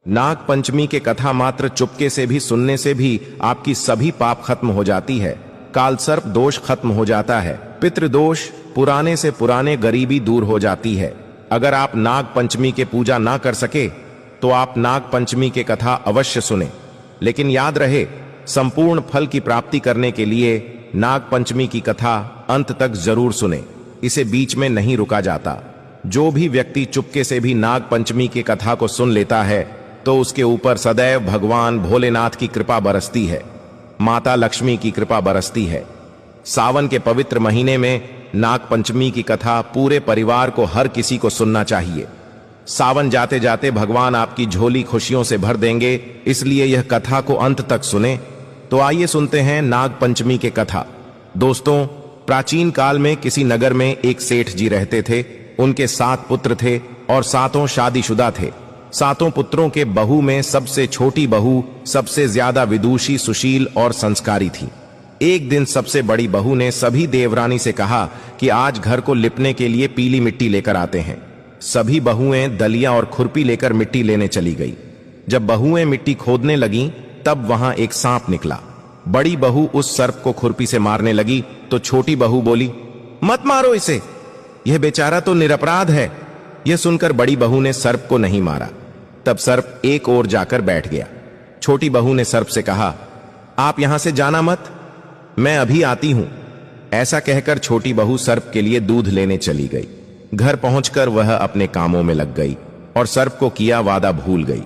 नाग पंचमी के कथा मात्र चुपके से भी सुनने से भी आपकी सभी पाप खत्म हो जाती है। कालसर्प दोष खत्म हो जाता है। पितृदोष, पुराने से पुराने गरीबी दूर हो जाती है। अगर आप नाग पंचमी के पूजा ना कर सके तो आप नाग पंचमी के कथा अवश्य सुने, लेकिन याद रहे संपूर्ण फल की प्राप्ति करने के लिए नाग पंचमी की कथा अंत तक जरूर सुने। इसे बीच में नहीं रुका जाता। जो भी व्यक्ति चुपके से भी नाग पंचमी की कथा को सुन लेता है तो उसके ऊपर सदैव भगवान भोलेनाथ की कृपा बरसती है, माता लक्ष्मी की कृपा बरसती है। सावन के पवित्र महीने में नाग पंचमी की कथा पूरे परिवार को, हर किसी को सुनना चाहिए। सावन जाते जाते भगवान आपकी झोली खुशियों से भर देंगे, इसलिए यह कथा को अंत तक सुने। तो आइए सुनते हैं नाग पंचमी के कथा। दोस्तों, प्राचीन काल में किसी नगर में एक सेठ जी रहते थे। उनके 7 पुत्र थे और 7 शादीशुदा थे। 7 पुत्रों के बहू में सबसे छोटी बहू सबसे ज्यादा विदुषी, सुशील और संस्कारी थी। एक दिन सबसे बड़ी बहू ने सभी देवरानी से कहा कि आज घर को लिपने के लिए पीली मिट्टी लेकर आते हैं। सभी बहुएं दलिया और खुरपी लेकर मिट्टी लेने चली गई। जब बहुएं मिट्टी खोदने लगीं, तब वहां एक सांप निकला। बड़ी बहू उस सर्प को खुरपी से मारने लगी तो छोटी बहू बोली, मत मारो इसे, यह बेचारा तो निरपराध है। यह सुनकर बड़ी बहू ने सर्प को नहीं मारा। तब सर्प एक ओर जाकर बैठ गया। छोटी बहू ने सर्प से कहा, आप यहां से जाना मत, मैं अभी आती हूं। ऐसा कहकर छोटी बहू सर्प के लिए दूध लेने चली गई। घर पहुंचकर वह अपने कामों में लग गई और सर्प को किया वादा भूल गई।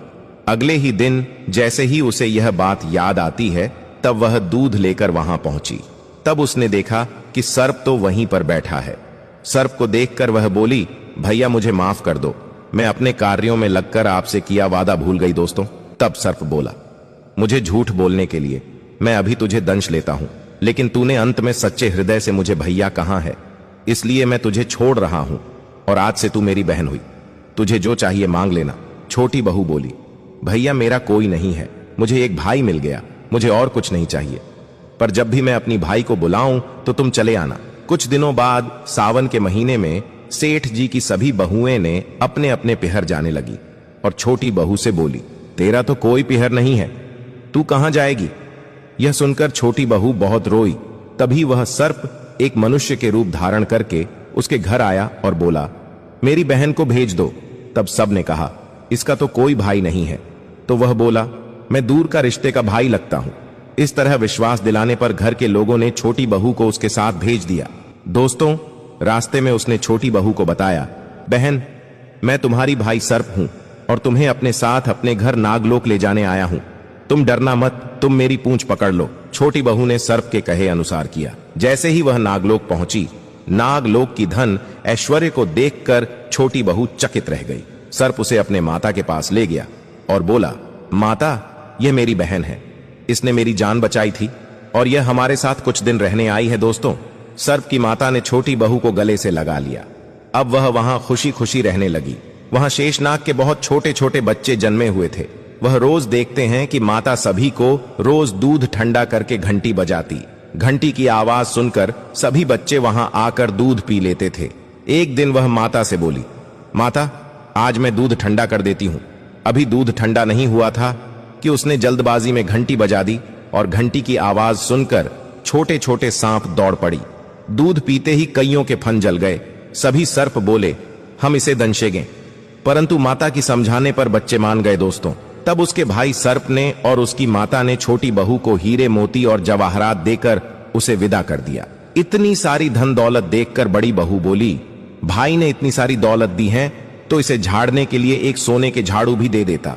अगले ही दिन जैसे ही उसे यह बात याद आती है, तब वह दूध लेकर वहां पहुंची। तब उसने देखा कि सर्प तो वहीं पर बैठा है। सर्प को देखकर वह बोली, भैया मुझे माफ कर दो, मैं अपने कार्यों में लगकर आपसे किया वादा भूल गई। दोस्तों, तब सर्प बोला, मुझे झूठ बोलने के लिए मैं अभी तुझे दंश लेता हूं, लेकिन तूने अंत में सच्चे हृदय से मुझे भैया कहा है, इसलिए मैं तुझे छोड़ रहा हूं और आज से तू मेरी बहन हुई। तुझे जो चाहिए मांग लेना। छोटी बहू बोली, भैया मेरा कोई नहीं है, मुझे एक भाई मिल गया, मुझे और कुछ नहीं चाहिए। पर जब भी मैं अपनी भाई को बुलाऊं तो तुम चले आना। कुछ दिनों बाद सावन के महीने में सेठ जी की सभी बहुएं ने अपने अपने पिहर जाने लगी और छोटी बहू से बोली, तेरा तो कोई पिहर नहीं है, तू कहां जाएगी? यह सुनकर छोटी बहू बहुत रोई। तभी वह सर्प एक मनुष्य के रूप धारण करके उसके घर आया और बोला, मेरी बहन को भेज दो। तब सब ने कहा, इसका तो कोई भाई नहीं है। तो वह बोला, मैं दूर का रिश्ते का भाई लगता हूं। इस तरह विश्वास दिलाने पर घर के लोगों ने छोटी बहू को उसके साथ भेज दिया। दोस्तों, रास्ते में उसने छोटी बहू को बताया, बहन मैं तुम्हारी भाई सर्प हूं और तुम्हें अपने साथ अपने घर नागलोक ले जाने आया हूं। तुम डरना मत, तुम मेरी पूंछ पकड़ लो। छोटी बहू ने सर्प के कहे अनुसार किया। जैसे ही वह नागलोक पहुंची, नागलोक की धन ऐश्वर्य को देखकर छोटी बहू चकित रह गई। सर्प उसे अपने माता के पास ले गया और बोला, माता यह मेरी बहन है, इसने मेरी जान बचाई थी और यह हमारे साथ कुछ दिन रहने आई है। दोस्तों, सर्प की माता ने छोटी बहू को गले से लगा लिया। अब वह वहां खुशी खुशी रहने लगी। वहां शेषनाग के बहुत छोटे छोटे बच्चे जन्मे हुए थे। वह रोज देखते हैं कि माता सभी को रोज दूध ठंडा करके घंटी बजाती। घंटी की आवाज सुनकर सभी बच्चे वहां आकर दूध पी लेते थे। एक दिन वह माता से बोली, माता आज मैं दूध ठंडा कर देती हूं। अभी दूध ठंडा नहीं हुआ था कि उसने जल्दबाजी में घंटी बजा दी और घंटी की आवाज सुनकर छोटे छोटे सांप दौड़ पड़ी। दूध पीते ही कईयों के फन जल गए। सभी सर्प बोले, हम इसे दंशेंगे, परंतु माता की समझाने पर बच्चे मान गए। दोस्तों, तब उसके भाई सर्प ने और उसकी माता ने छोटी बहू को हीरे मोती और जवाहरात देकर उसे विदा कर दिया। इतनी सारी धन दौलत देखकर बड़ी बहू बोली, भाई ने इतनी सारी दौलत दी है तो इसे झाड़ने के लिए एक सोने के झाड़ू भी दे देता।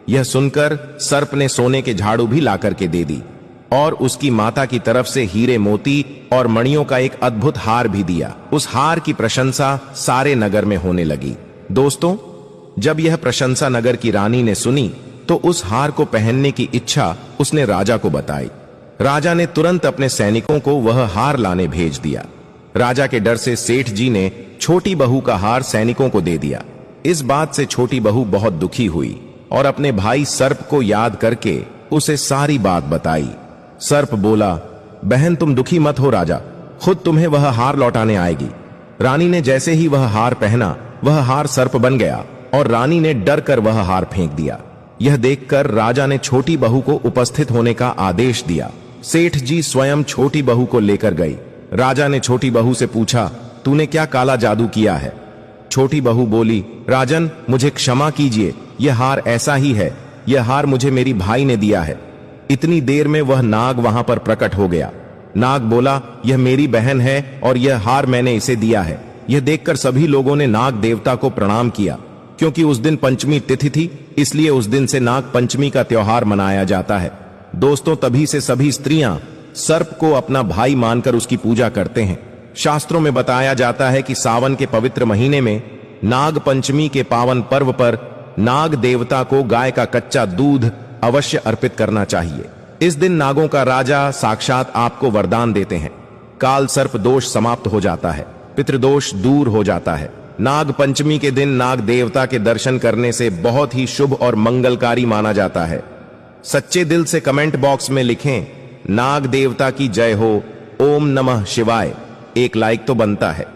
यह सुनकर सर्प ने सोने के झाड़ू भी ला करके दे दी और उसकी माता की तरफ से हीरे मोती और मणियों का एक अद्भुत हार भी दिया। उस हार की प्रशंसा सारे नगर में होने लगी। दोस्तों, जब यह प्रशंसा नगर की रानी ने सुनी तो उस हार को पहनने की इच्छा उसने राजा को बताई। राजा ने तुरंत अपने सैनिकों को वह हार लाने भेज दिया। राजा के डर से सेठ जी ने छोटी बहू का हार सैनिकों को दे दिया। इस बात से छोटी बहू बहुत दुखी हुई और अपने भाई सर्प को याद करके उसे सारी बात बताई। सर्प बोला, बहन तुम दुखी मत हो, राजा खुद तुम्हें वह हार लौटाने आएगी। रानी ने जैसे ही वह हार पहना, वह हार सर्प बन गया और रानी ने डर कर वह हार फेंक दिया। यह देखकर राजा ने छोटी बहू को उपस्थित होने का आदेश दिया। सेठ जी स्वयं छोटी बहू को लेकर गई। राजा ने छोटी बहू से पूछा, तूने क्या काला जादू किया है? छोटी बहू बोली, राजन मुझे क्षमा कीजिए, यह हार ऐसा ही है, यह हार मुझे मेरी भाई ने दिया है। इतनी देर में वह नाग वहां पर प्रकट हो गया। नाग बोला, यह मेरी बहन है और यह हार मैंने इसे दिया है। यह देखकर सभी लोगों ने नाग देवता को प्रणाम किया। क्योंकि उस दिन पंचमी तिथि थी, इसलिए उस दिन से नाग पंचमी का त्योहार मनाया जाता है। दोस्तों, तभी से सभी स्त्रियां सर्प को अपना भाई मानकर उसकी पूजा करते हैं। शास्त्रों में बताया जाता है कि सावन के पवित्र महीने में नाग पंचमी के पावन पर्व पर नाग देवता को गाय का कच्चा दूध अवश्य अर्पित करना चाहिए। इस दिन नागों का राजा साक्षात आपको वरदान देते हैं। काल सर्प दोष समाप्त हो जाता है, पितृदोष दूर हो जाता है। नाग पंचमी के दिन नाग देवता के दर्शन करने से बहुत ही शुभ और मंगलकारी माना जाता है। सच्चे दिल से कमेंट बॉक्स में लिखें, नाग देवता की जय हो, ओम नमः शिवाय। एक लाइक तो बनता है।